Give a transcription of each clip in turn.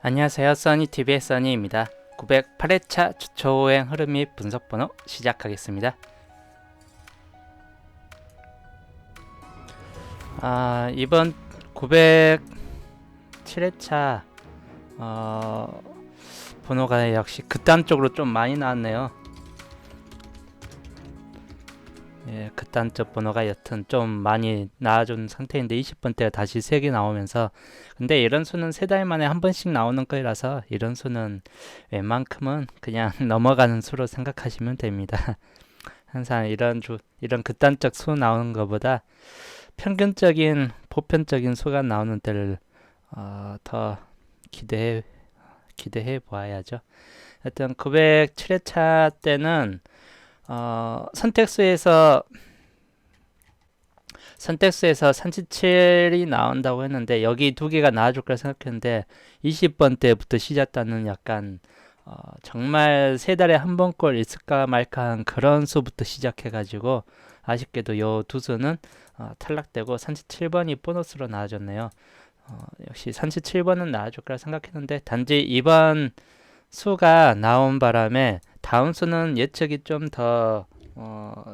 안녕하세요. 써니TV의 써니입니다. 908회차 주초호행 흐름 및 분석 번호 시작하겠습니다. 이번 907회차 번호가 역시 극단 쪽으로 좀 많이 나왔네요. 예, 극단적 번호가 여튼 좀 많이 나와준 상태인데 20번대가 다시 3개 나오면서, 근데 이런 수는 3달 만에 한 번씩 나오는 거라서 이런 수는 웬만큼은 그냥 넘어가는 수로 생각하시면 됩니다. 항상 이런 극단적 수 나오는 것보다 평균적인 보편적인 수가 나오는 때를 더 기대해 보아야죠. 하여튼 907회차 때는 선택수에서 37이 나온다고 했는데, 여기 두 개가 나와줄 거라 생각했는데 20번 때부터 시작하는 약간 정말 3달에 한 번꼴 있을까 말까 한 그런 수부터 시작해가지고 아쉽게도 요 두 수는 탈락되고 37번이 보너스로 나와줬네요. 역시 37번은 나와줄 거라 생각했는데, 단지 이번 수가 나온 바람에 다음 수는 예측이 좀 더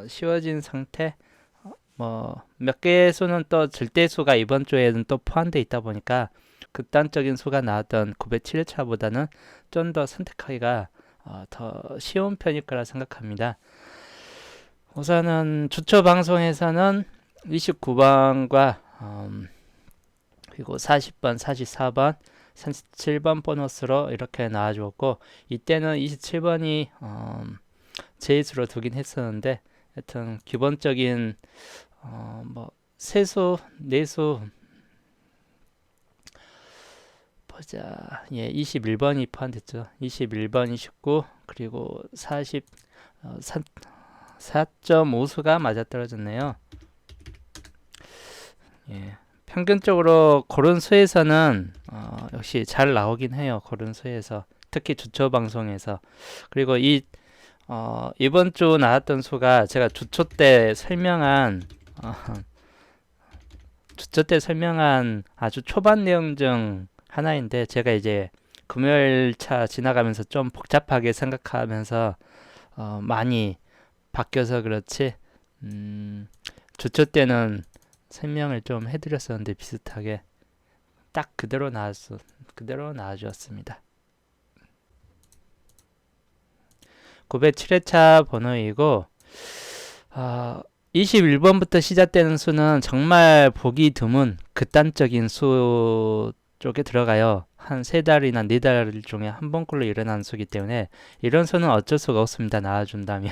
쉬워진 상태. 몇 개의 수는 또 절대수가 이번 주에는 또 포함되어 있다 보니까 극단적인 수가 나왔던 907회차보다는 좀 더 선택하기가 더 쉬운 편일 거라 생각합니다. 우선은 주초 방송에서는 29번과 그리고 40번, 44번, 37번 보너스로 이렇게 나와주었고, 이때는 27번이 제이수로 두긴 했었는데, 하여튼 기본적인 세수, 네수 보자. 예, 21번이 포함됐죠. 21번, 29, 그리고 4.5수가 맞아떨어졌네요. 예. 평균적으로 고른 수에서는 역시 잘 나오긴 해요. 고른 수에서, 특히 주초 방송에서. 그리고 이번 주 나왔던 수가 제가 주초 때 설명한 아주 초반 내용 중 하나인데, 제가 이제 금요일차 지나가면서 좀 복잡하게 생각하면서 많이 바뀌어서 그렇지, 주초 때는 설명을 좀 해드렸었는데 비슷하게 딱 그대로 나와주었습니다. 907회차 번호이고, 21번부터 시작되는 수는 정말 보기 드문 극단적인 수 쪽에 들어가요. 한 3달이나 4달 중에 한 번꼴로 일어나는 수기 때문에 이런 수는 어쩔 수가 없습니다. 나와준다면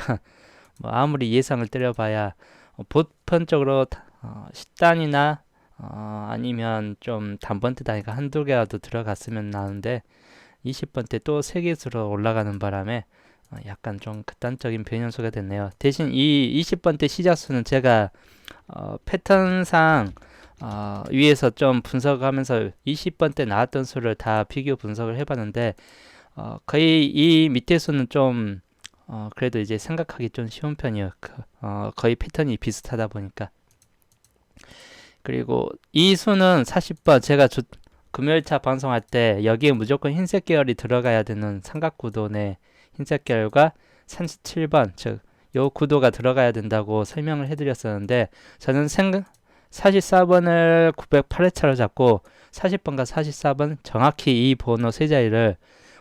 아무리 예상을 때려봐야 보편적으로 10단이나 아니면 좀 단번대 단위가 한두 개라도 들어갔으면 나는데, 20번대 또 3개수로 올라가는 바람에 약간 좀 극단적인 변현수가 됐네요. 대신 이 20번대 시작수는 제가 패턴상 위에서 좀 분석하면서 20번대 나왔던 수를 다 비교 분석을 해봤는데, 거의 이 밑에 수는 좀 그래도 이제 생각하기 좀 쉬운 편이에요. 거의 패턴이 비슷하다 보니까. 그리고 이 수는 40번, 제가 금요일차 방송할 때 여기에 무조건 흰색 계열이 들어가야 되는 삼각구도 내 흰색 계열과 37번, 즉 요 구도가 들어가야 된다고 설명을 해드렸었는데, 저는 44번을 908회차로 잡고 40번과 44번 정확히 이 번호 세 자리를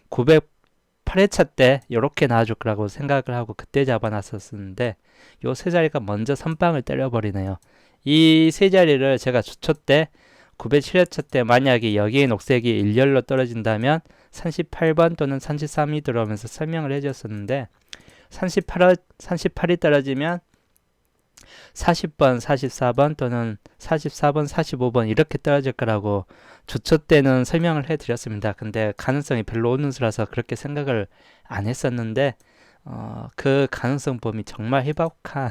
908회차 때 이렇게 나와줄 거라고 생각을 하고 그때 잡아놨었는데, 요 세 자리가 먼저 선빵을 때려버리네요. 이 세 자리를 제가 주초 때 907회차 때 만약에 여기에 녹색이 일렬로 떨어진다면 38번 또는 33이 들어오면서 설명을 해줬었는데, 38이 떨어지면 40번, 44번 또는 44번, 45번 이렇게 떨어질 거라고 주초 때는 설명을 해드렸습니다. 근데 가능성이 별로 없는 수라서 그렇게 생각을 안 했었는데, 그 가능성 범위, 정말 희박한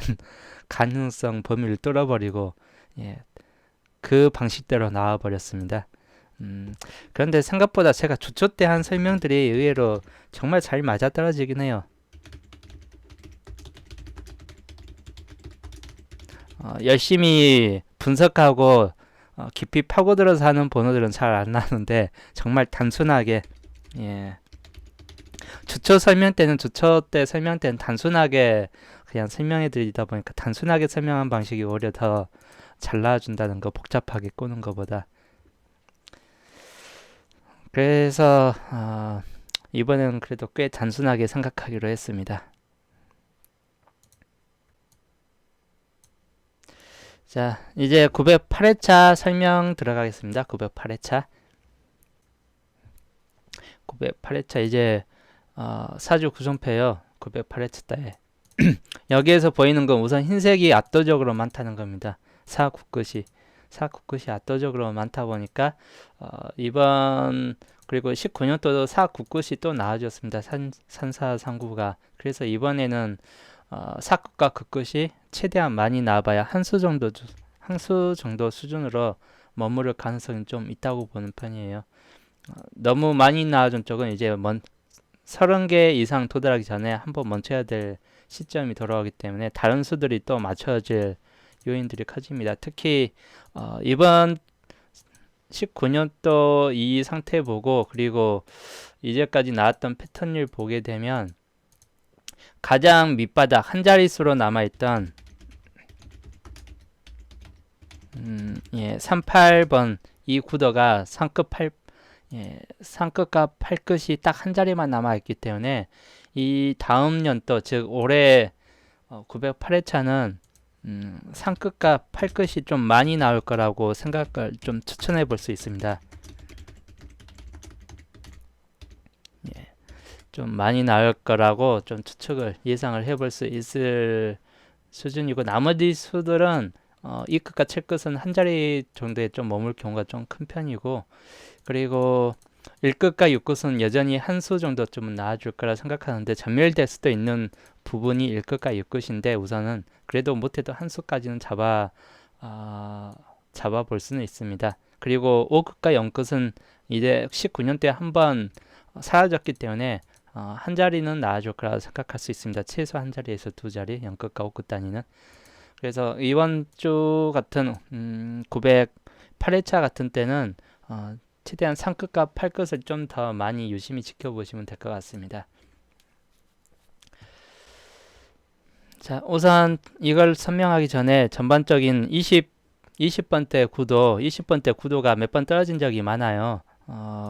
가능성 범위를 뚫어버리고, 예, 그 방식대로 나와버렸습니다. 그런데 생각보다 제가 주초 때 한 설명들이 의외로 정말 잘 맞아떨어지긴 해요. 열심히 분석하고 깊이 파고들어서 하는 번호들은 잘 안 나오는데, 정말 단순하게 예. 주초 설명 때는 주초 때 설명 때는 단순하게 그냥 설명해 드리다 보니까 단순하게 설명한 방식이 오히려 더 잘 나와준다는 거, 복잡하게 꾸는 것보다. 그래서 이번에는 그래도 꽤 단순하게 생각하기로 했습니다. 자, 이제 908회차 설명 들어가겠습니다. 908회차. 908회차 이제 사주 구성표요. 908회차 때 여기에서 보이는 건 우선 흰색이 압도적으로 많다는 겁니다. 사국끝이 압도적으로 많다 보니까 이번 그리고 19년도도 사국끝이 또 나와줬습니다. 산사상구가. 그래서 이번에는 사끝과 극끝이 최대한 많이 나와봐야 한 수 정도 수준으로 머무를 가능성이 좀 있다고 보는 편이에요. 너무 많이 나와준 쪽은 이제 30개 이상 도달하기 전에 한번 멈춰야 될 시점이 돌아오기 때문에 다른 수들이 또 맞춰질 요인들이 커집니다. 특히 이번 19년도 이 상태 보고 그리고 이제까지 나왔던 패턴을 보게 되면 가장 밑바닥 한 자릿수로 남아있던 38번 이 구도가 상끝과 팔끝이 딱 한 자리만 남아있기 때문에 이 다음 연도 즉 올해 908회차는 상끝과 팔끝이 좀 많이 나올 거라고 생각을 좀 추천해 볼 수 있습니다. 좀 많이 나올 거라고 좀 추측을 예상을 해볼 수 있을 수준이고 나머지 수들은 이 끝과 칠 끝은 한 자리 정도에 좀 머물 경우가 좀 큰 편이고 그리고 1끝과 6끝은 여전히 한 수 정도쯤은 나와줄 거라 생각하는데 전멸될 수도 있는 부분이 1끝과 6끝인데 우선은 그래도 못해도 한 수까지는 잡아볼 수는 있습니다. 그리고 5끝과 0끝은 이제 19년도에 한번 사라졌기 때문에 한 자리는 나와줄 거라 생각할 수 있습니다. 최소 한 자리에서 두 자리, 0끝과 5끝 단위는. 그래서 이번 주 같은 908회차 같은 때는 최대한 상끝과 팔끝을 좀 더 많이 유심히 지켜보시면 될 것 같습니다. 자, 우선 이걸 설명하기 전에 전반적인 20번대 구도가 몇 번 떨어진 적이 많아요.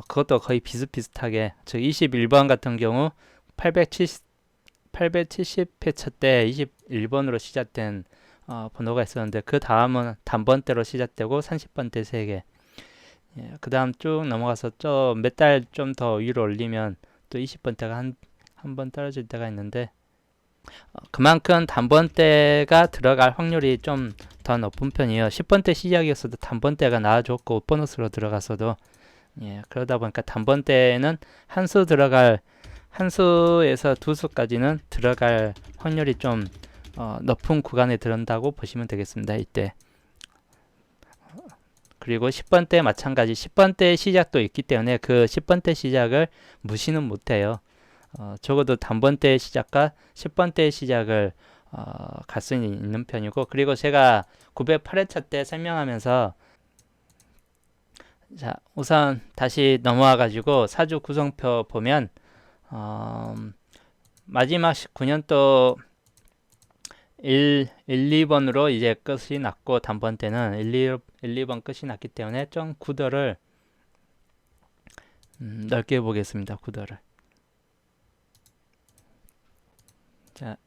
그것도 거의 비슷비슷하게 즉 21번 같은 경우 870회차 때 21번으로 시작된 번호가 있었는데 그 다음은 단번대로 시작되고 30번대 3개 그 다음 쭉 넘어가서 좀 몇 달 좀 더 위로 올리면 또 20번대가 한 번 떨어질 때가 있는데 그만큼 단번대가 들어갈 확률이 좀 더 높은 편이에요. 10번대 시작이었어도 단번대가 나와줬고 보너스로 들어갔어도 그러다 보니까 단번대는 한 수에서 두 수까지는 들어갈 확률이 좀 높은 구간에 들어온다고 보시면 되겠습니다. 이때. 그리고 10번대 마찬가지 10번대 시작도 있기 때문에 그 10번대 시작을 무시는 못해요. 적어도 단번대 시작과 10번대 시작을 갈 수 있는 편이고 그리고 제가 908회차 때 설명하면서 자 우선 다시 넘어와 가지고 사주 구성표 보면 마지막 19년도 1, 2번으로 이제 끝이 났고 단번대는 1, 2번 끝이 났기 때문에 좀 구도를 넓게 보겠습니다. 구도를. 자,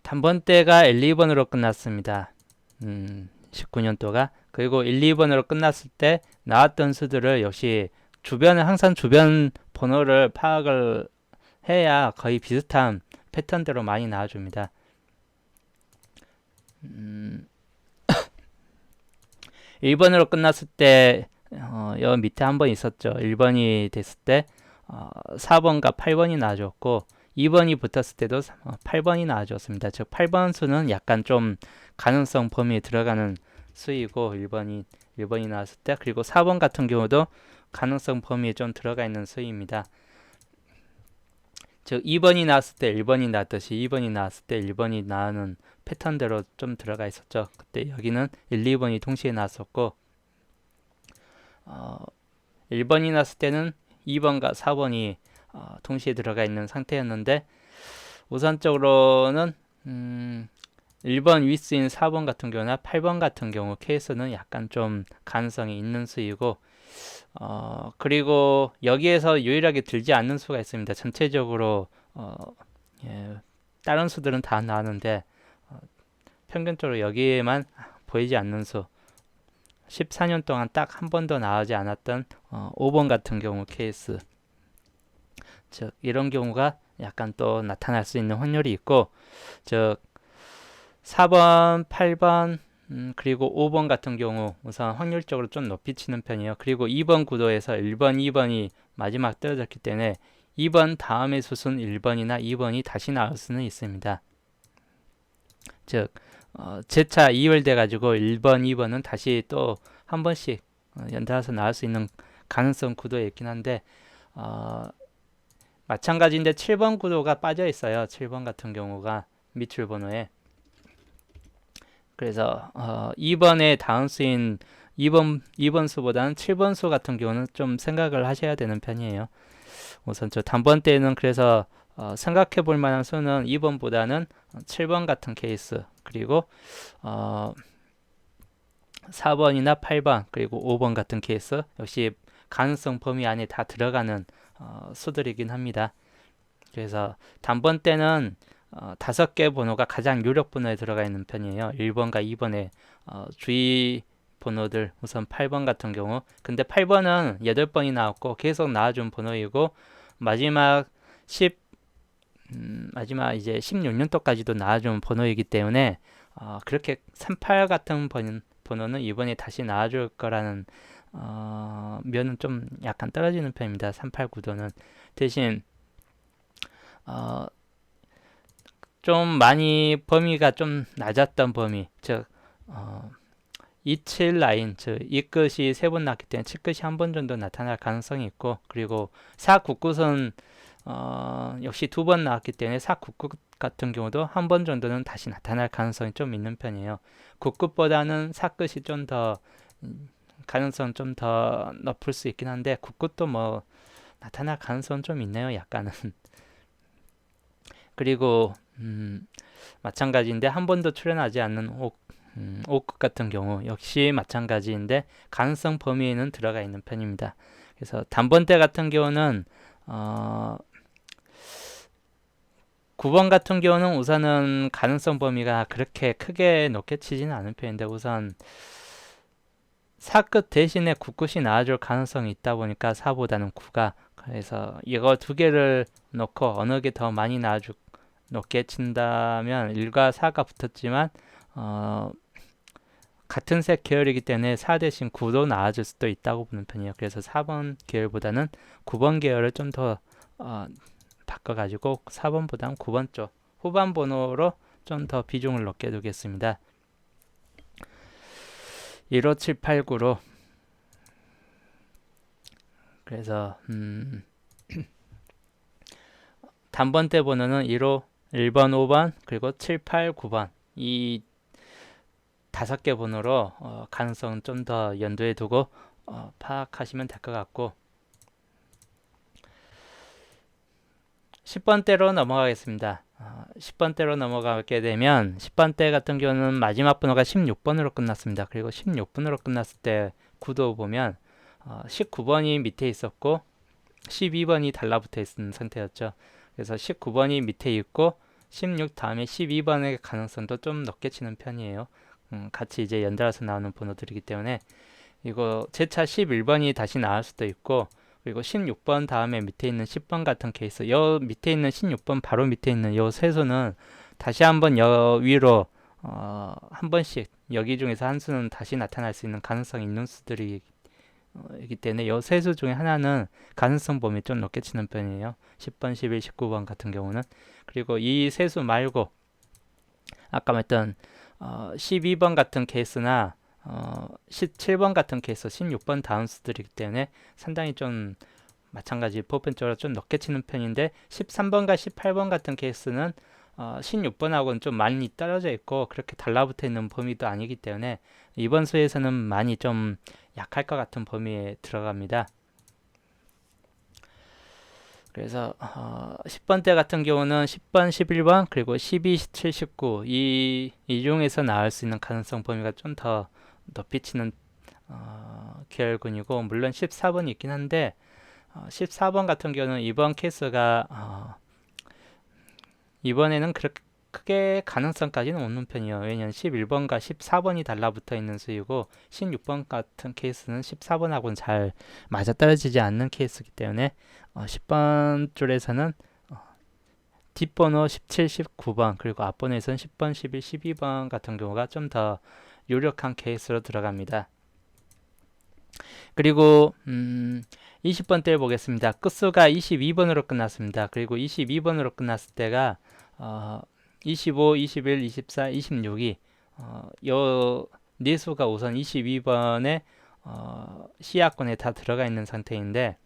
단번대가 1, 2번으로 끝났습니다. 19년도가. 그리고 1, 2번으로 끝났을 때 나왔던 수들을 역시 항상 주변 번호를 파악을 해야 거의 비슷한 패턴대로 많이 나와줍니다. 1번으로 끝났을 때 여기 밑에 한 번 있었죠. 1번이 됐을 때 4번과 8번이 나와줬고 2번이 붙었을 때도 8번이 나와줬습니다. 즉 8번 수는 약간 좀 가능성 범위에 들어가는 수이고 1번이 나왔을 때 그리고 4번 같은 경우도 가능성 범위에 좀 들어가 있는 수입니다. 즉 2번이 나왔을 때 1번이 나왔듯이 2번이 나왔을 때 1번이 나오는 패턴대로 좀 들어가 있었죠. 그때 여기는 1, 2번이 동시에 나왔었고 1번이 나왔을 때는 2번과 4번이 동시에 들어가 있는 상태였는데 우선적으로는 1번 위스인 4번 같은 경우나 8번 같은 경우 케이스는 약간 좀 가능성이 있는 수이고 그리고 여기에서 유일하게 들지 않는 수가 있습니다. 전체적으로 예, 다른 수들은 다 나오는데 평균적으로 여기에만 보이지 않는 수 14년 동안 딱 한 번도 나오지 않았던 5번 같은 경우 케이스 즉 이런 경우가 약간 또 나타날 수 있는 확률이 있고 즉 4번, 8번 그리고 5번 같은 경우 우선 확률적으로 좀 높이 치는 편이에요. 그리고 2번 구도에서 1번, 2번이 마지막 떨어졌기 때문에 2번 다음의 수순 1번이나 2번이 다시 나올 수는 있습니다. 즉 재차 이월돼 가지고 1번, 2번은 다시 또 한 번씩 연달아서 나올 수 있는 가능성 구도에 있긴 한데 마찬가지인데 7번 구도가 빠져 있어요. 7번 같은 경우가 밑줄 번호에 그래서 2번의 다음 수인 2번 수보다는 7번 수 같은 경우는 좀 생각을 하셔야 되는 편이에요. 우선 저 단번 때는 그래서 생각해 볼 만한 수는 2번보다는 7번 같은 케이스 그리고 4번이나 8번 그리고 5번 같은 케이스 역시 가능성 범위 안에 다 들어가는 수들이긴 합니다. 그래서 단번 때는 5개 번호가 가장 유력 번호에 들어가 있는 편이에요. 1번과 2번의 주의 번호들 우선 8번 같은 경우 근데 8번은 8번이 나왔고 계속 나와준 번호이고 마지막 마지막 이제 16년도까지도 나와준 번호이기 때문에 그렇게 38 같은 번호는 이번에 다시 나와줄 거라는 면은 좀 약간 떨어지는 편입니다. 38 구도는 대신 좀 많이 범위가 좀 낮았던 범위 즉 27 라인 즉 이 끝이 3번 나왔기 때문에 7끝이 한 번 정도 나타날 가능성이 있고 그리고 4 9끝은 역시 2번 나왔기 때문에 4 9끝 같은 경우도 한 번 정도는 다시 나타날 가능성이 좀 있는 편이에요. 9끝보다는 4끝이 좀 더 가능성 좀 더 높을 수 있긴 한데 9끝도 뭐 나타날 가능성 좀 있네요. 약간은 그리고 마찬가지인데 한 번도 출현하지 않는 5끝 같은 경우 역시 마찬가지인데 가능성 범위에는 들어가 있는 편입니다. 그래서 단번대 같은 경우는 9번 같은 경우는 우선은 가능성 범위가 그렇게 크게 높게 치지는 않은 편인데 우선 4끝 대신에 9끝이 나와줄 가능성이 있다 보니까 4보다는 9가 그래서 이거 두 개를 놓고 어느 게 더 많이 나와줄 높게 친다면 1과 4가 붙었지만 같은 색 계열이기 때문에 4 대신 9도 나와줄 수도 있다고 보는 편이에요. 그래서 4번 계열보다는 9번 계열을 좀 더 바꿔가지고 4번보다는 9번 쪽 후반 번호로 좀 더 비중을 높게 두겠습니다. 1, 5, 7, 8, 9로 그래서 단번대 번호는 1호 1번, 5번, 그리고 7, 8, 9번 이 5개 번호로 가능성 좀 더 연두에 두고 파악하시면 될 것 같고 10번대로 넘어가겠습니다. 10번대로 넘어가게 되면 10번대 같은 경우는 마지막 번호가 16번으로 끝났습니다. 그리고 16번으로 끝났을 때 구도 보면 19번이 밑에 있었고 12번이 달라붙어 있는 상태였죠. 그래서 19번이 밑에 있고 16 다음에 12번의 가능성도 좀 높게 치는 편이에요. 같이 이제 연달아서 나오는 번호들이기 때문에 이거 재차 11번이 다시 나올 수도 있고 그리고 16번 다음에 밑에 있는 10번 같은 케이스 요 밑에 있는 16번 바로 밑에 있는 요 세 수는 다시 한번 여 위로 한 번씩 여기 중에서 한 수는 다시 나타날 수 있는 가능성이 있는 수들이 이기 때문에 요 세 수 중에 하나는 가능성 범위 좀 높게 치는 편이에요. 10번, 11, 19번 같은 경우는 그리고 이 세 수 말고 아까 말했던 12번 같은 케이스나 17번 같은 케이스 16번 다운 수들이기 때문에 상당히 좀 마찬가지 보편적으로 좀 높게 치는 편인데 13번과 18번 같은 케이스는 16번하고는 좀 많이 떨어져 있고 그렇게 달라붙어 있는 범위도 아니기 때문에 이번 수에서는 많이 좀 약할 것 같은 범위에 들어갑니다. 그래서 10번대 같은 경우는 10번, 11번, 그리고 12, 17, 19 이 중에서 나올 수 있는 가능성 범위가 좀 더 높이치는 계열군이고, 물론 14번이 있긴 한데 14번 같은 경우는 이번 케이스가 이번에는 그렇게 크게 가능성까지는 없는 편이에요. 왜냐하면 11번과 14번이 달라붙어 있는 수이고 16번 같은 케이스는 14번하고는 잘 맞아떨어지지 않는 케이스이기 때문에 10번 줄에서는 뒷번호 17, 19번 그리고 앞번호에서는 10번, 11, 12번 같은 경우가 좀 더 유력한 케이스로 들어갑니다. 그리고 20번대 보겠습니다. 끝수가 22번으로 끝났습니다. 그리고 22번으로 끝났을 때가 25, 21, 24, 26이 요 네수가 우선 22번에 C약권에 다 들어가 있는 상태인데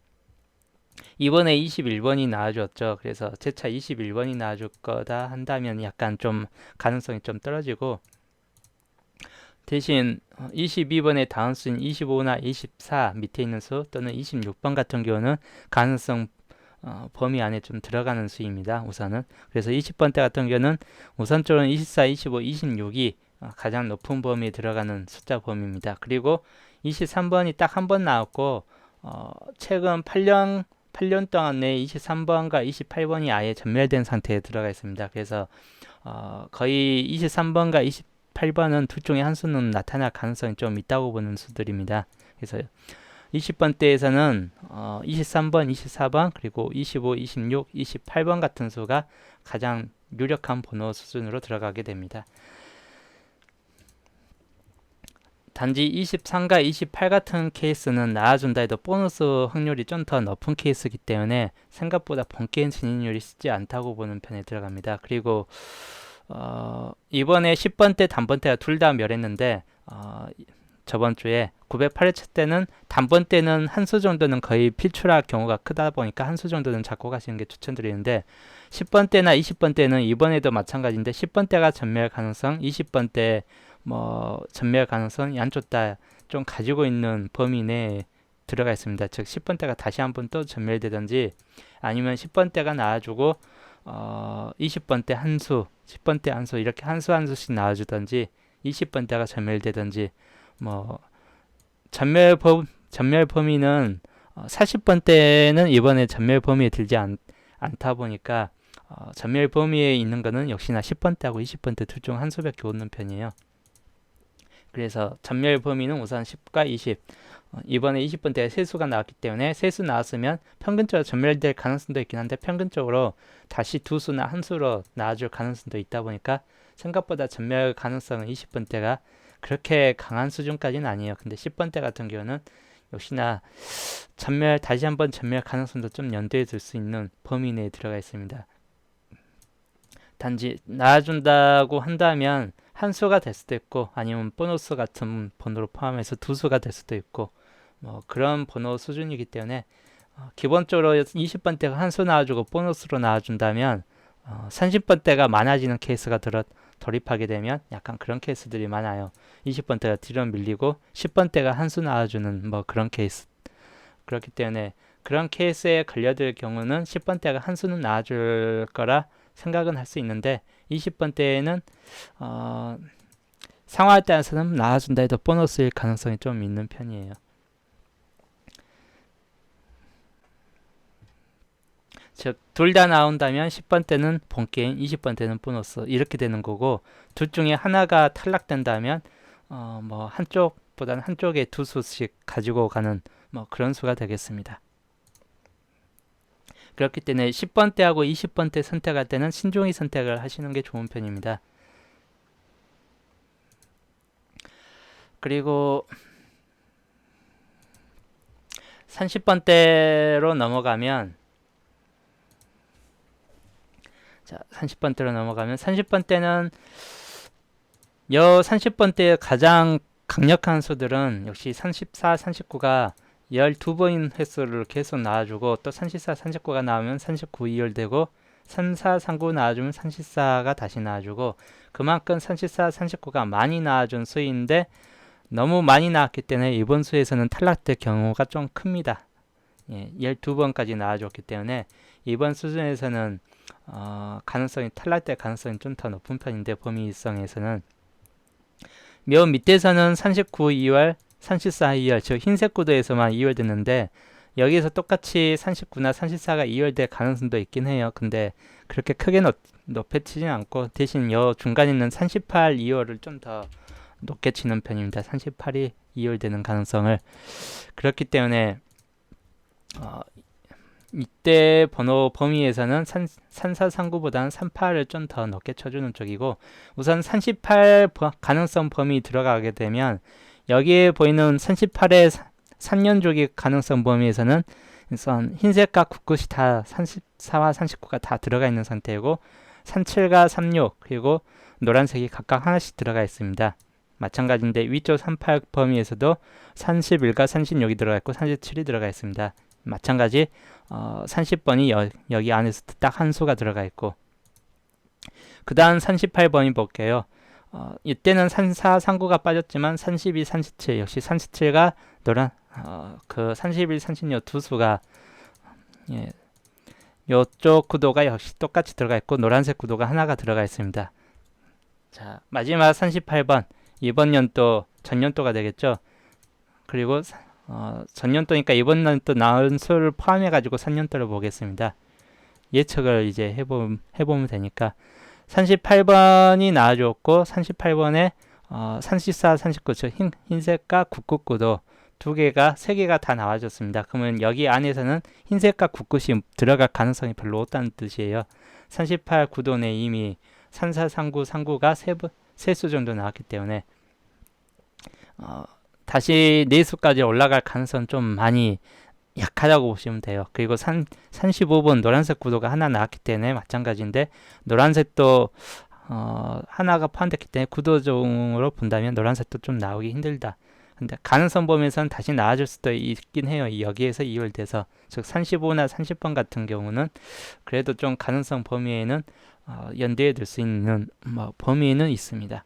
이번에 21번이 나와줬죠. 그래서 재차 21번이 나와줄 거다 한다면 약간 좀 가능성이 좀 떨어지고, 대신 22번의 다음 수인 25나 24 밑에 있는 수 또는 26번 같은 경우는 가능성 범위 안에 좀 들어가는 수입니다. 우선은. 그래서 20번대 같은 경우는 우선적으로 24, 25, 26이 가장 높은 범위에 들어가는 숫자 범위입니다. 그리고 23번이 딱 한 번 나왔고 최근 8년 동안 내 23번과 28번이 아예 전멸된 상태에 들어가 있습니다. 그래서 거의 23번과 28번은 둘 중에 한 수는 나타날 가능성이 좀 있다고 보는 수들입니다. 그래서 20번대에서는 23번, 24번, 그리고 25, 26, 28번 같은 수가 가장 유력한 번호 수준으로 들어가게 됩니다. 단지 23과 28 같은 케이스는 나와준다 해도 보너스 확률이 좀 더 높은 케이스이기 때문에 생각보다 본게임 진입률이 쉽지 않다고 보는 편에 들어갑니다. 그리고 이번에 10번대, 단번대가 둘 다 멸했는데 저번 주에 908회차 때는 단번대는 한 수 정도는 거의 필출할 경우가 크다 보니까 한 수 정도는 잡고 가시는 게 추천드리는데, 10번대나 20번대는 이번에도 마찬가지인데 10번대가 전멸 가능성, 20번대 전멸 가능성 양쪽 다 좀 가지고 있는 범위 내에 들어가 있습니다. 즉 10번대가 다시 한번 또 전멸되든지 아니면 10번대가 나와주고 20번대 한 수, 10번대 한 수 이렇게 한 수 한 수씩 나와주든지 20번대가 전멸되든지 전멸 범위는 40번대는 이번에 전멸 범위에 들지 않다 보니까 전멸 범위에 있는 거는 역시나 10번대하고 20번대 둘 중 한 수밖에 없는 편이에요. 그래서 전멸 범위는 우선 10과 20, 이번에 20번대에 세 수가 나왔기 때문에 세 수 나왔으면 평균적으로 전멸될 가능성도 있긴 한데 평균적으로 다시 두 수나 한 수로 나와줄 가능성도 있다 보니까 생각보다 전멸 가능성은 20번대가 그렇게 강한 수준까지는 아니에요. 근데 10번대 같은 경우는 역시나 다시 한번 전멸 가능성도 좀 염두에 둘 수 있는 범위 내에 들어가 있습니다. 단지 나와준다고 한다면 한 수가 될 수도 있고 아니면 보너스 같은 번호로 포함해서 두 수가 될 수도 있고 그런 번호 수준이기 때문에 기본적으로 20번대가 한 수 나와주고 보너스로 나와준다면 30번대가 많아지는 케이스가 돌입하게 되면 약간 그런 케이스들이 많아요. 20번대가 뒤로 밀리고 10번대가 한 수 나와주는 그런 케이스. 그렇기 때문에 그런 케이스에 걸려들 경우는 10번대가 한 수는 나와줄 거라 생각은 할 수 있는데 20번대에는 상황에 따라서는 나와준다 해도 보너스일 가능성이 좀 있는 편이에요. 즉 둘 다 나온다면 10번대는 본게임, 20번대는 보너스 이렇게 되는 거고, 둘 중에 하나가 탈락된다면 한쪽보다는 한쪽에 두 수씩 가지고 가는 그런 수가 되겠습니다. 그렇기 때문에 10번대하고 20번대 선택할 때는 신중히 선택을 하시는 게 좋은 편입니다. 그리고 30번대로 넘어가면 30번대는 30번대의 가장 강력한 수들은 역시 34, 39가 12번인 횟수를 계속 나와주고, 또 34, 39가 나오면 39 이열되고 34, 39 나와주면 34가 다시 나와주고, 그만큼 34, 39가 많이 나와준 수인데 너무 많이 나왔기 때문에 이번 수에서는 탈락될 경우가 좀 큽니다. 12번까지 나와줬기 때문에 이번 수준에서는 가능성이 탈락될 가능성이 좀 더 높은 편인데 범위성에서는 묘 밑에서는 39 2월, 34 2월 즉 흰색 구도에서만 2월 됐는데 여기에서 똑같이 39나 34가 2월 될 가능성도 있긴 해요. 근데 그렇게 크게 높게 치진 않고 대신 요 중간에 있는 38 2월을 좀 더 높게 치는 편입니다. 38이 2월 되는 가능성을 그렇기 때문에 이때 번호 범위에서는 3439보다는 38을 좀 더 높게 쳐주는 쪽이고 우선 38 가능성 범위 들어가게 되면 여기에 보이는 38의 3연족의 가능성 범위에서는 우선 흰색과 굳굿이 다 34와 39가 다 들어가 있는 상태이고 37과 36 그리고 노란색이 각각 하나씩 들어가 있습니다. 마찬가지인데 위쪽 38 범위에서도 31과 36이 들어가 있고 37이 들어가 있습니다. 마찬가지 30번이 여기 안에서 딱 한 수가 들어가 있고 그 다음 38번이 볼게요. 이때는 34, 39가 빠졌지만 32, 37 역시 37가 노란 그 31, 36 두 수가 예, 요쪽 구도가 역시 똑같이 들어가 있고 노란색 구도가 하나가 들어가 있습니다. 자 마지막 38번 이번 연도 전년도가 되겠죠. 그리고 전년도니까 이번 연도 나온 수를 포함해 가지고 3년도를 보겠습니다. 예측을 이제 해보면 되니까 38번이 나와줬고 38번에 34, 39 즉 흰색과 굳굿구도 세 개가 다 나와줬습니다. 그러면 여기 안에서는 흰색과 굳굿이 들어갈 가능성이 별로 없다는 뜻이에요. 38 구도내 이미 34, 39, 39가 세 수 정도 나왔기 때문에 다시 4수까지 올라갈 가능성은 좀 많이 약하다고 보시면 돼요. 그리고 35번 노란색 구도가 하나 나왔기 때문에 마찬가지인데 노란색도 하나가 포함됐기 때문에 구도적으로 본다면 노란색도 좀 나오기 힘들다. 근데 가능성 보면서는 다시 나와줄 수도 있긴 해요. 여기에서 2월 돼서 즉 35나 30번 같은 경우는 그래도 좀 가능성 범위에는 연대해 둘 수 있는 범위는 있습니다.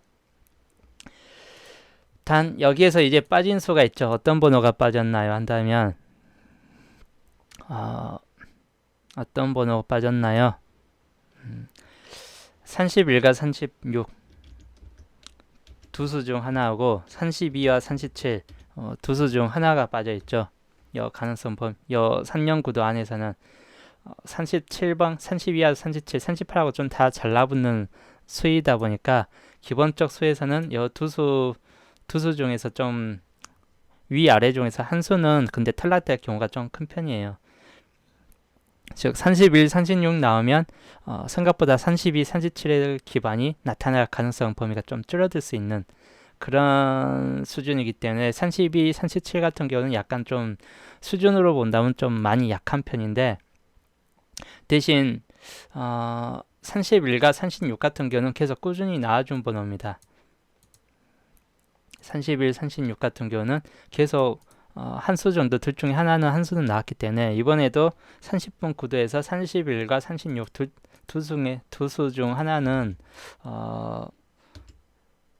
단 여기에서 이제 빠진 수가 있죠. 어떤 번호가 빠졌나요? 한다면 어떤 번호가 빠졌나요? 31과 36 두 수 중 하나하고 32와 37 두 수 중 하나가 빠져 있죠. 요 가능성 요 3년 구도 안에서는 37번, 32와 37, 38하고 좀 다 잘라붙는 수이다 보니까 기본적 수에서는 요 두 수 중에서 좀 위아래 중에서 한 수는 근데 탈락될 경우가 좀 큰 편이에요. 즉 31, 36 나오면 생각보다 32, 37의 기반이 나타날 가능성 범위가 좀 줄어들 수 있는 그런 수준이기 때문에 32, 37 같은 경우는 약간 좀 수준으로 본다면 좀 많이 약한 편인데 대신 31과 36 같은 경우는 계속 꾸준히 나와준 번호입니다. 31, 36 같은 경우는 계속 한 수 정도 둘 중에 하나는 한 수는 나왔기 때문에 이번에도 30분 구도에서 31과 36 두 수 중 하나는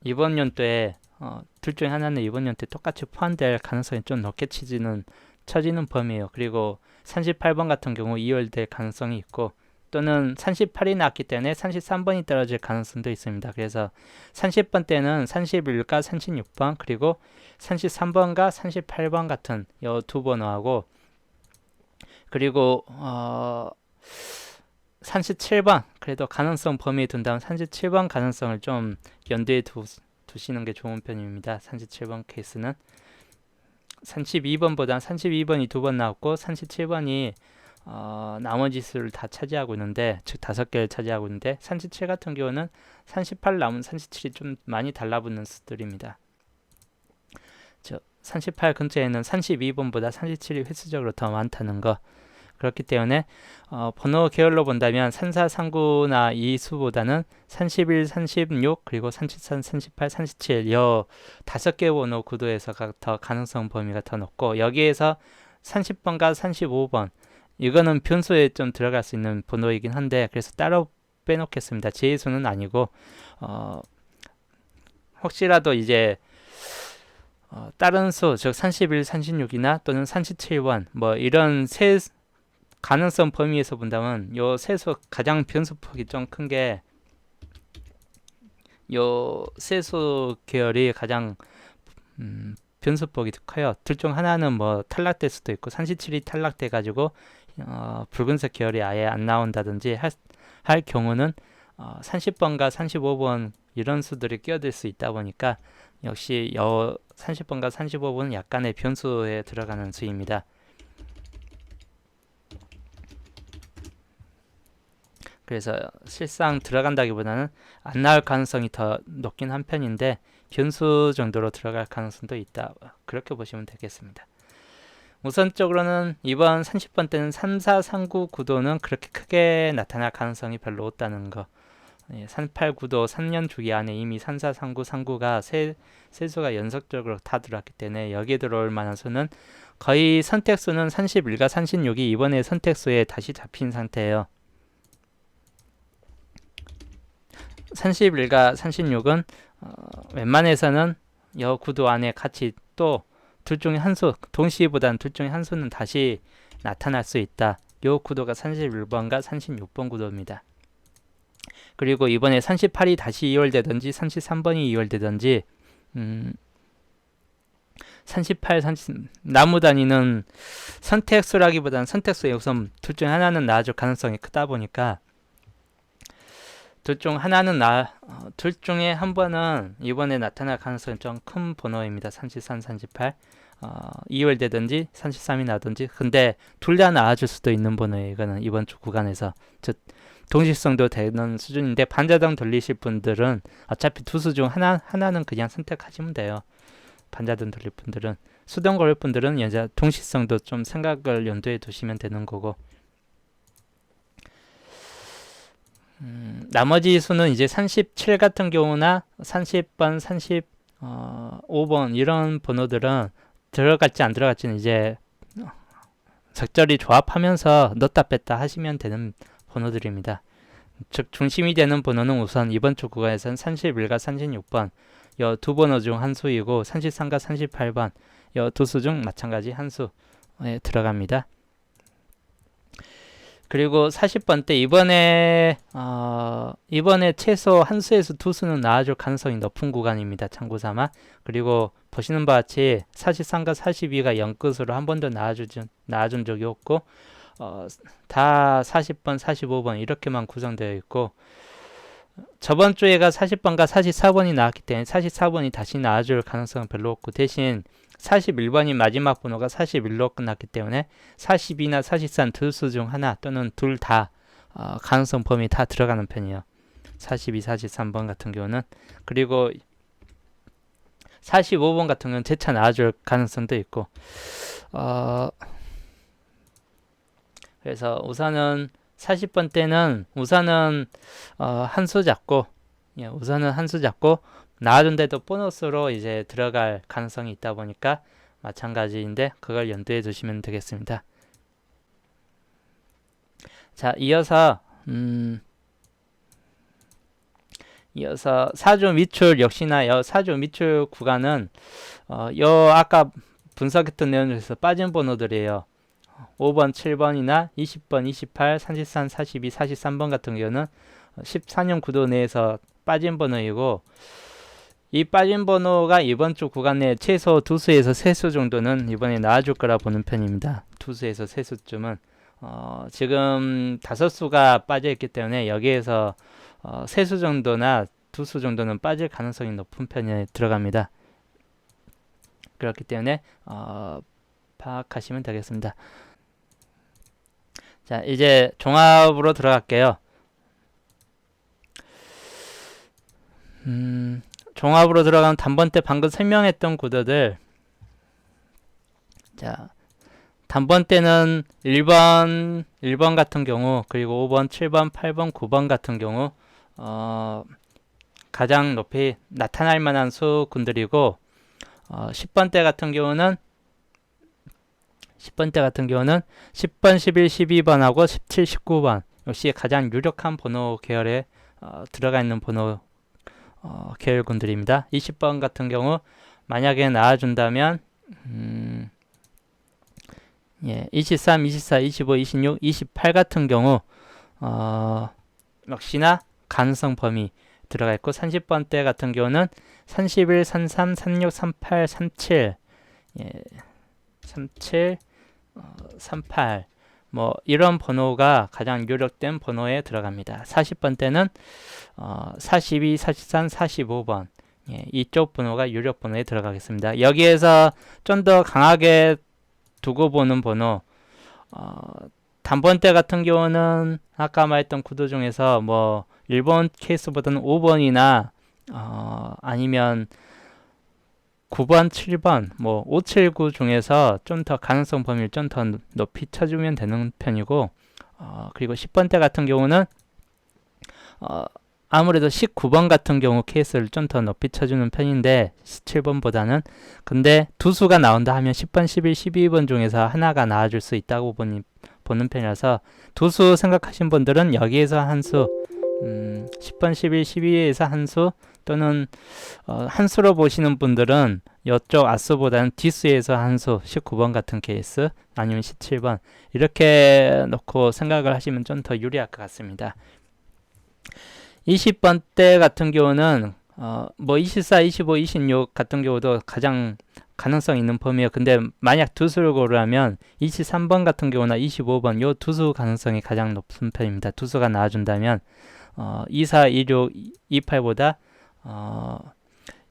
이번 연도에 둘 중에 하나는 이번 연도에 똑같이 포함될 가능성이 좀 높게 쳐지는 범위예요. 그리고 38번 같은 경우 2월 될 가능성이 있고 또는 38이 나왔기 때문에 33번이 떨어질 가능성도 있습니다. 그래서 30번 때는 31과 36번 그리고 33번과 38번 같은 이 두 번호하고 그리고 37번 그래도 가능성 범위에 둔다면 37번 가능성을 좀 연대에 두시는 게 좋은 편입니다. 37번 케이스는 32번보다 32번이 두 번 나왔고 37번이 나머지 수를 다 차지하고 있는데 즉 5개를 차지하고 있는데 37 같은 경우는 38 남은 37이 좀 많이 달라붙는 수들입니다. 즉 38 근처에는 32번보다 37이 횟수적으로 더 많다는 거. 그렇기 때문에 번호 계열로 본다면 34, 39나 이 수보다는 31, 36 그리고 33, 38, 37 이 5개 번호 구도에서가 더 가능성 범위가 더 높고 여기에서 30번과 35번 이거는 변수에 좀 들어갈 수 있는 번호이긴 한데 그래서 따로 빼놓겠습니다. 제수는 아니고 혹시라도 이제 다른 수, 즉 31, 36이나 또는 37번 뭐 이런 세 가능성 범위에서 본다면 요 세수 가장 변수폭이 좀 큰 게 요 세수 계열이 가장 변수폭이 커요. 둘 중 하나는 뭐 탈락될 수도 있고 37이 탈락돼 가지고 붉은색 계열이 아예 안 나온다든지 할 경우는 30번과 35번 이런 수들이 끼어들 수 있다 보니까 역시 30번과 35번은 약간의 변수에 들어가는 수입니다. 그래서 실상 들어간다기보다는 안 나올 가능성이 더 높긴 한 편인데 변수 정도로 들어갈 가능성도 있다. 그렇게 보시면 되겠습니다. 우선적으로는 이번 30번 때는 3, 4, 3, 9 구도는 그렇게 크게 나타날 가능성이 별로 없다는 거. 3, 8 구도 3년 주기 안에 이미 3, 4, 3, 9, 3, 9가 세수가 연속적으로 다 들어왔기 때문에 여기에 들어올 만한 수는 거의 선택수는 31과 36이 이번에 선택수에 다시 잡힌 상태예요. 31과 36은 웬만해서는 여 구도 안에 같이 또 둘 중에 한 수, 동시보다는 둘 중에 한 수는 다시 나타날 수 있다. 요 구도가 31번과 36번 구도입니다. 그리고 이번에 38이 다시 이월되든지 33번이 이월되든지 38, 30 나무 단위는 선택수라기보다는 선택수의 우선 둘 중에 하나는 나아질 가능성이 크다 보니까 둘 중 하나는 둘 중에 한 번은 이번에 나타날 가능성이 좀 큰 번호입니다. 33, 38 이월되든지 33이 나든지. 근데 둘 다 나아질 수도 있는 번호예요. 이거는 이번 주 구간에서 즉 동시성도 되는 수준인데 반자동 돌리실 분들은 어차피 두 수 중 하나는 그냥 선택하시면 돼요. 반자동 돌릴 분들은. 수동 고를 분들은 이제 동시성도 좀 생각을 염두에 두시면 되는 거고. 나머지 수는 이제 37 같은 경우나 30번, 35번 이런 번호들은 들어갈지 안 들어갈지는 이제 적절히 조합하면서 넣었다 뺐다 하시면 되는 번호들입니다. 즉 중심이 되는 번호는 우선 이번 주 구간에서는 31과 36번 이 두 번호 중 한 수이고 33과 38번 이 두 수 중 마찬가지 한 수에 들어갑니다. 그리고 40번 때 이번에 최소 한 수에서 두 수는 나와줄 가능성이 높은 구간입니다. 참고 삼아. 그리고 보시는 바와 같이 43과 42가 0끝으로 한 번도 나와준 적이 없고 다 40번, 45번 이렇게만 구성되어 있고 저번 주에가 40번과 44번이 나왔기 때문에 44번이 다시 나와줄 가능성은 별로 없고 대신 41번이 마지막 번호가 41로 끝났기 때문에 42나 43 두 수 중 하나 또는 둘 다 가능성 범위 다 들어가는 편이에요. 42, 43번 같은 경우는. 그리고 45번 같은 경우는 재차 나와줄 가능성도 있고 그래서 우선은 40번 때는 우선은 한 수 잡고 나와준데도 보너스로 이제 들어갈 가능성이 있다 보니까 마찬가지인데 그걸 염두에 두시면 되겠습니다. 자, 이어서 사주 밑줄 역시나 사주 밑줄 구간은 아까 분석했던 내용 중에서 빠진 번호들이에요. 5번, 7번이나 20번, 28, 33, 42, 43번 같은 경우는 14년 구도 내에서 빠진 번호이고 이 빠진 번호가 이번 주 구간에 최소 두 수에서 세 수 정도는 이번에 나와줄 거라 보는 편입니다. 두 수에서 세 수쯤은 지금 다섯 수가 빠져 있기 때문에 여기에서 세 수 정도나 두 수 정도는 빠질 가능성이 높은 편에 들어갑니다. 그렇기 때문에 파악하시면 되겠습니다. 자, 이제 종합으로 들어갈게요. 종합으로 들어가면 단번 때 방금 설명했던 구도들. 자, 단번 때는 1번 같은 경우, 그리고 5번, 7번, 8번, 9번 같은 경우 가장 높이 나타날 만한 수군들이고 10번 때 같은 경우는 10번, 11, 12번하고 17, 19번 역시 가장 유력한 번호 계열에 들어가 있는 번호 계열군들입니다. 20번 같은 경우 만약에 나와준다면 예, 23, 24, 25, 26, 28 같은 경우 역시나 가능성 범위 들어가 있고 30번대 같은 경우는 31, 33, 36, 38, 37, 예, 37, 38 뭐 이런 번호가 가장 유력된 번호에 들어갑니다. 40번대는 42, 43, 45번 예, 이쪽 번호가 유력 번호에 들어가겠습니다. 여기에서 좀 더 강하게 두고 보는 번호 단번대 같은 경우는 아까 말했던 구도 중에서 뭐 1번 케이스보다는 5번이나 아니면 9번, 7번, 뭐 579 중에서 좀 더 가능성 범위를 좀 더 높이 쳐주면 되는 편이고 그리고 10번대 같은 경우는 아무래도 19번 같은 경우 케이스를 좀 더 높이 쳐주는 편인데 17번보다는 근데 두 수가 나온다 하면 10번, 11, 12번 중에서 하나가 나와줄 수 있다고 보는 편이라서 두 수 생각하신 분들은 여기에서 한 수 10번, 11, 12에서 한 수 또는 한 수로 보시는 분들은 이쪽 앞수보다는 뒷수에서 한 수 19번 같은 케이스 아니면 17번 이렇게 놓고 생각을 하시면 좀 더 유리할 것 같습니다. 20번대 같은 경우는 뭐 24, 25, 26 같은 경우도 가장 가능성 있는 범위에요. 근데 만약 두 수를 고르라면 23번 같은 경우나 25번 요 두 수 가능성이 가장 높은 편입니다. 두 수가 나와준다면 24, 26, 28보다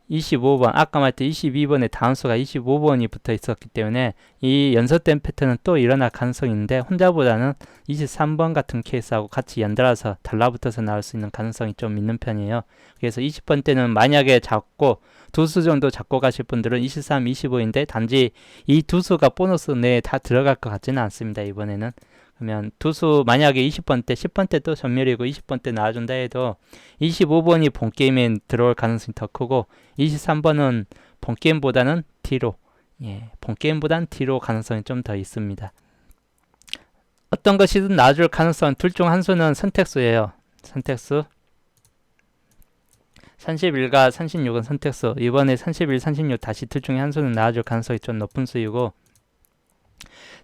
25번 아까 말했던 22번의 다음 수가 25번이 붙어 있었기 때문에 이 연속된 패턴은 또 일어날 가능성이 있는데 혼자보다는 23번 같은 케이스하고 같이 연달아서 달라붙어서 나올 수 있는 가능성이 좀 있는 편이에요. 그래서 20번 때는 만약에 잡고 두 수 정도 잡고 가실 분들은 23, 25인데 단지 이 두 수가 보너스 내에 다 들어갈 것 같지는 않습니다. 이번에는. 그러면 두 수 만약에 20번 때, 10번 때 또 전멸이고 20번 때 나와준다 해도 25번이 본게임에 들어올 가능성이 더 크고 23번은 본게임보다는 뒤로 본게임보다는 뒤로 가능성이 좀 더 있습니다. 어떤 것이든 나와줄 가능성은 둘 중 한 수는 선택수예요. 선택수 31과 36은 선택수 이번에 31, 36 다시 둘 중에 한 수는 나와줄 가능성이 좀 높은 수이고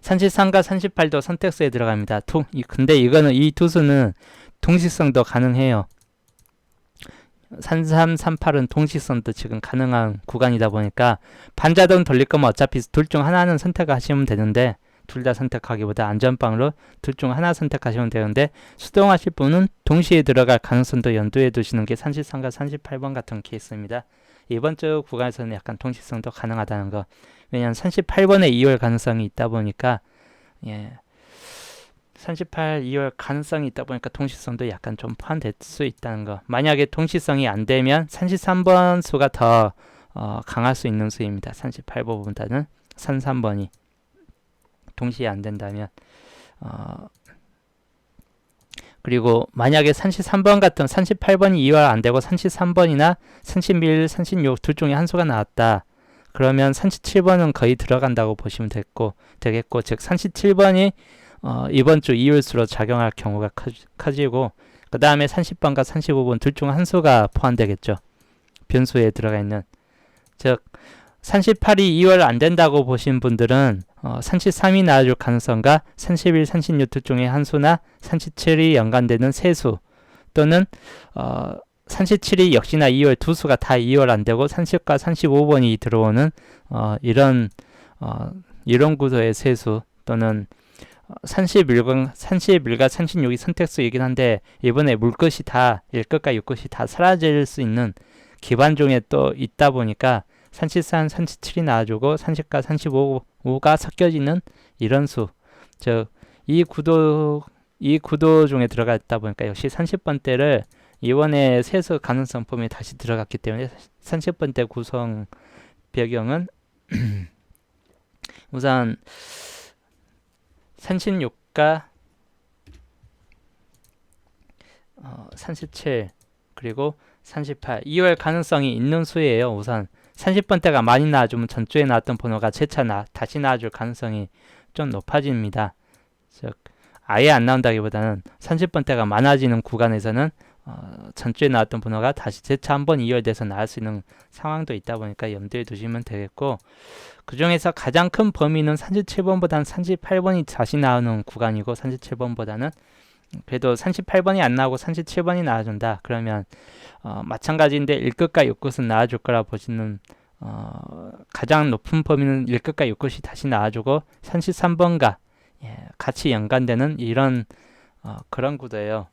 33과 38도 선택수에 들어갑니다. 근데 이거는 이 두 수는 동시성도 가능해요. 33, 38은 동시성도 지금 가능한 구간이다 보니까 반자동 돌릴 거면 어차피 둘 중 하나는 선택하시면 되는데 둘 다 선택하기보다 안전빵으로 둘 중 하나 선택하시면 되는데 수동하실 분은 동시에 들어갈 가능성도 염두에 두시는 게 33과 38번 같은 케이스입니다. 이번 주 구간에서는 약간 동시성도 가능하다는 거. 왜냐하면 38번에 2월 가능성이 있다 보니까 38, 2월 가능성이 있다 보니까 동시성도 약간 좀 포함될 수 있다는 거. 만약에 동시성이 안 되면 33번 수가 더 강할 수 있는 수입니다. 38번보다는 33번이 동시에 안 된다면 그리고 만약에 33번 같은 38번이 2월 안 되고 33번이나 31, 36 둘 중에 한 수가 나왔다. 그러면 37번은 거의 들어간다고 보시면 되겠고 즉 37번이 이번 주 이율수로 작용할 경우가 커지고 그 다음에 30번과 35번 둘 중 한 수가 포함되겠죠. 변수에 들어가 있는 즉 38이 2월 안 된다고 보신 분들은 33이 나와줄 가능성과 31, 36 둘 중에 한 수나 37이 연관되는 세 수 또는 37이 역시나 2월 두 수가 다 2월 안 되고 30과 35번이 들어오는 이런 구도의 세 수 또는 31과 36이 선택수이긴 한데 이번에 물것이 다 1것과 6것이 다 사라질 수 있는 기반 중에 또 있다 보니까 33, 37이 나와주고 30과 35가 섞여지는 이런 수. 즉 이 구도 중에 들어가 있다 보니까 역시 30번대를 이번에 세수 가능성 범위에 다시 들어갔기 때문에 30번대 구성 배경은 우선 36과 37 그리고 38 2월 가능성이 있는 수예요. 우선 30번대가 많이 나와주면 전주에 나왔던 번호가 재차 다시 나와줄 가능성이 좀 높아집니다. 즉 아예 안 나온다기보다는 30번대가 많아지는 구간에서는 전주에 나왔던 번호가 다시 재차 한번 이열돼서 나올 수 있는 상황도 있다 보니까 염두에 두시면 되겠고 그 중에서 가장 큰 범위는 37번보다는 38번이 다시 나오는 구간이고 37번보다는 그래도 38번이 안 나오고 37번이 나와준다. 그러면 마찬가지인데 1끝과 6끝은 나와줄 거라 보시는 가장 높은 범위는 1끝과 6끝이 다시 나와주고 33번과 같이 연관되는 이런 그런 구도예요.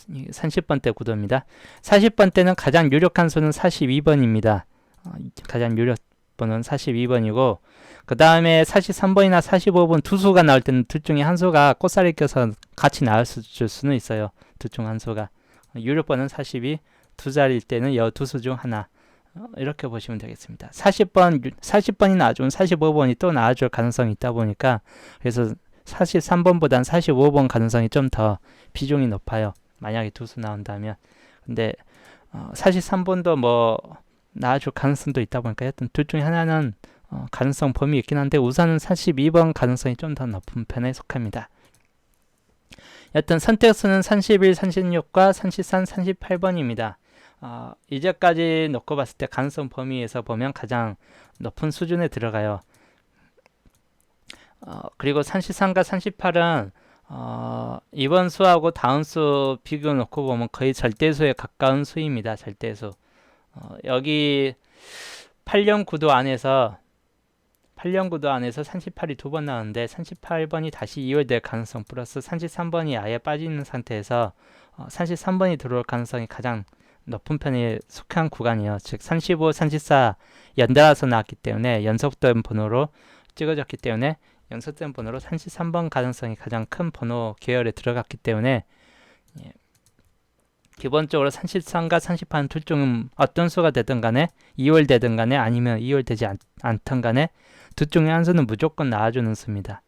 30번대 구도입니다. 40번대는 가장 유력한 수는 42번입니다. 가장 유력 번은 42번이고 그 다음에 43번이나 45번 두 수가 나올 때는 둘 중에 한 수가 꽃살이 껴서 같이 나올 수는 있어요. 둘 중 한 수가. 유력번은 42, 두 자리일 때는 두 수 중 하나. 이렇게 보시면 되겠습니다. 40번이 나와주면 45번이 또 나와줄 가능성이 있다 보니까 그래서 43번보단 45번 가능성이 좀 더 비중이 높아요. 만약에 두 수 나온다면. 근데 43번도 뭐 나와줄 가능성도 있다 보니까 하여튼 둘 중에 하나는 가능성 범위 있긴 한데 우선은 42번 가능성이 좀 더 높은 편에 속합니다. 여튼 선택수는 31, 36과 33, 38번입니다. 이제까지 놓고 봤을 때 가능성 범위에서 보면 가장 높은 수준에 들어가요. 그리고 33과 38은 이번 수하고 다음 수 비교 놓고 보면 거의 절대수에 가까운 수입니다. 절대수. 여기 8년 구도 안에서 38이 두 번 나오는데 38번이 다시 이월될 가능성 플러스 33번이 아예 빠지는 상태에서 33번이 들어올 가능성이 가장 높은 편에 속한 구간이에요. 즉 35, 34 연달아서 나왔기 때문에 연속된 번호로 찍어졌기 때문에 연속된 번호로 33번 가능성이 가장 큰 번호 계열에 들어갔기 때문에 기본적으로 33과 38은 둘 중 어떤 수가 되든 간에 2월 되든 간에 아니면 2월 되지 않든 간에 둘 중에 한 수는 무조건 나와주는 수입니다.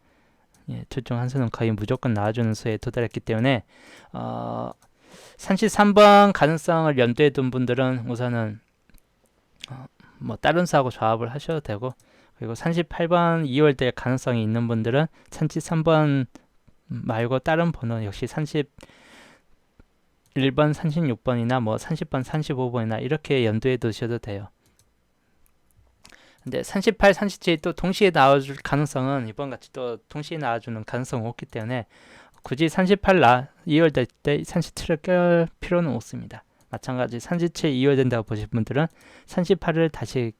둘 중 한 수는 거의 무조건 나와주는 수에 도달했기 때문에 33번 가능성을 염두에 둔 분들은 우선은 뭐 다른 수하고 조합을 하셔도 되고 그리고 38번 2월 될 가능성이 있는 분들은 33번 말고 다른 번호 역시 31번, 36번이나 뭐 30번, 35번이나 이렇게 염두에 두셔도 돼요. 근데 38, 37이 또 동시에 나와줄 가능성은 이번 같이 또 동시에 나와주는 가능성은 없기 때문에 굳이 38 2월 될 때 37을 껴 필요는 없습니다. 마찬가지 37 2월 된다고 보실 분들은 38을 다시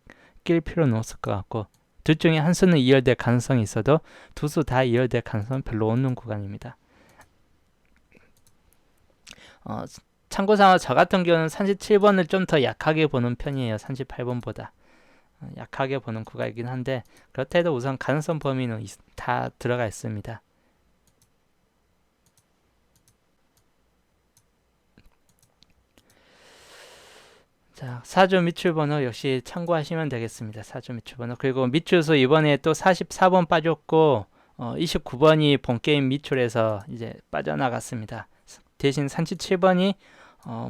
낄 필요는 없을 것 같고 둘 중에 한 수는 2월 될 가능성이 있어도 두 수 다 2월 될 가능성은 별로 없는 구간입니다. 참고상으로 저 같은 경우는 37번을 좀 더 약하게 보는 편이에요. 38번보다. 약하게 보는 구간이긴 한데 그렇다 해도 우선 가능성 범위는 다 들어가 있습니다. 자, 사주 밑줄번호 역시 참고하시면 되겠습니다. 사주 밑줄번호. 그리고 밑줄수 이번에 또 44번 빠졌고 29번이 본게임 밑줄에서 이제 빠져나갔습니다. 대신 37번이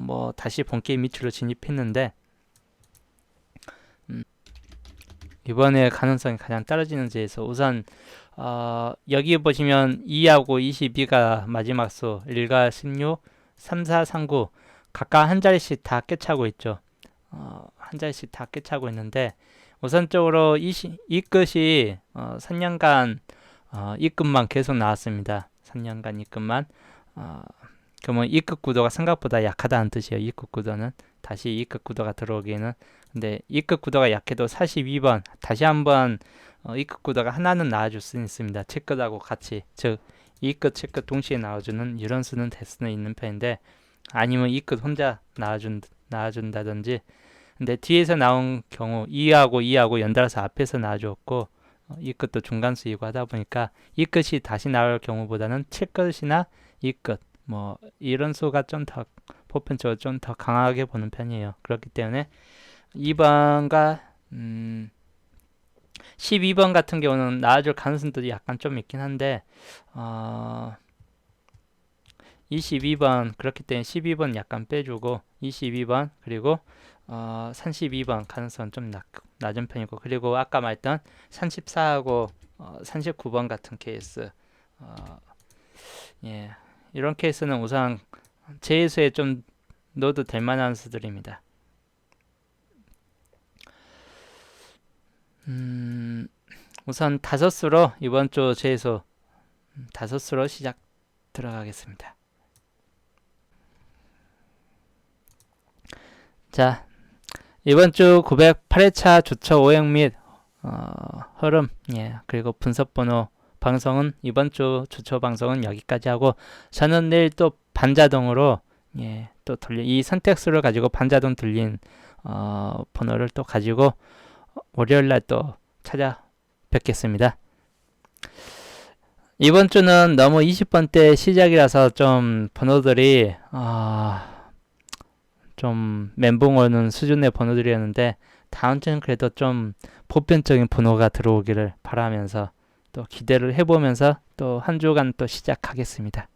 뭐 다시 본게임 밑줄로 진입했는데 이번에 가능성이 가장 떨어지는 지에서 우선 여기 보시면 2하고 22가 마지막 수 1과 16, 3, 4, 3, 9 각각 한 자리씩 다 꿰차고 있죠. 한 자리씩 다 꿰차고 있는데 우선적으로 이 끝이 3년간 이 끝만 계속 나왔습니다. 3년간 이 끝만 그러면 이 끝 구도가 생각보다 약하다는 뜻이에요. 이 끝 구도는 다시 이 끝 구도가 들어오기에는 근데 이 끝 구도가 약해도 42번 다시 한번 이 끝 구도가 하나는 나와줄 수는 있습니다. 채끝하고 같이 즉 이 끝, 채끝 동시에 나와주는 이런 수는 될 수는 있는 편인데 아니면 이 끝 혼자 나와준다든지 근데 뒤에서 나온 경우 2하고 연달아서 앞에서 나와주었고 이 끝도 중간수이고 하다 보니까 이 끝이 다시 나올 경우보다는 채끝이나 이 끝 뭐 이런 수가 좀 더 보편적으로 좀 더 강하게 보는 편이에요. 그렇기 때문에 2번과 12번 같은 경우는 나와줄 가능성도 약간 좀 있긴 한데 22번 그렇기 때문에 12번 약간 빼주고 22번 그리고 32번 가능성은 좀 낮은 편이고 그리고 아까 말했던 34하고 39번 같은 케이스 이런 케이스는 우선 제수에 좀 넣어도 될 만한 수들입니다. 우선 다섯수로 이번 주 재수 다섯수로 시작 들어가겠습니다. 자, 이번 주 908회차 주초 오행 및 흐름, 그리고 분석 번호 방송은 이번 주 주초 방송은 여기까지 하고, 저는 내일 또 반자동으로 또 이 선택수를 가지고 반자동 들린 번호를 또 가지고 월요일 날 또 찾아뵙겠습니다. 이번 주는 너무 20번대 시작이라서 좀 번호들이 좀 멘붕 오는 수준의 번호들이었는데, 다음 주는 그래도 좀 보편적인 번호가 들어오기를 바라면서 또 기대를 해보면서 또 한 주간 또 시작하겠습니다.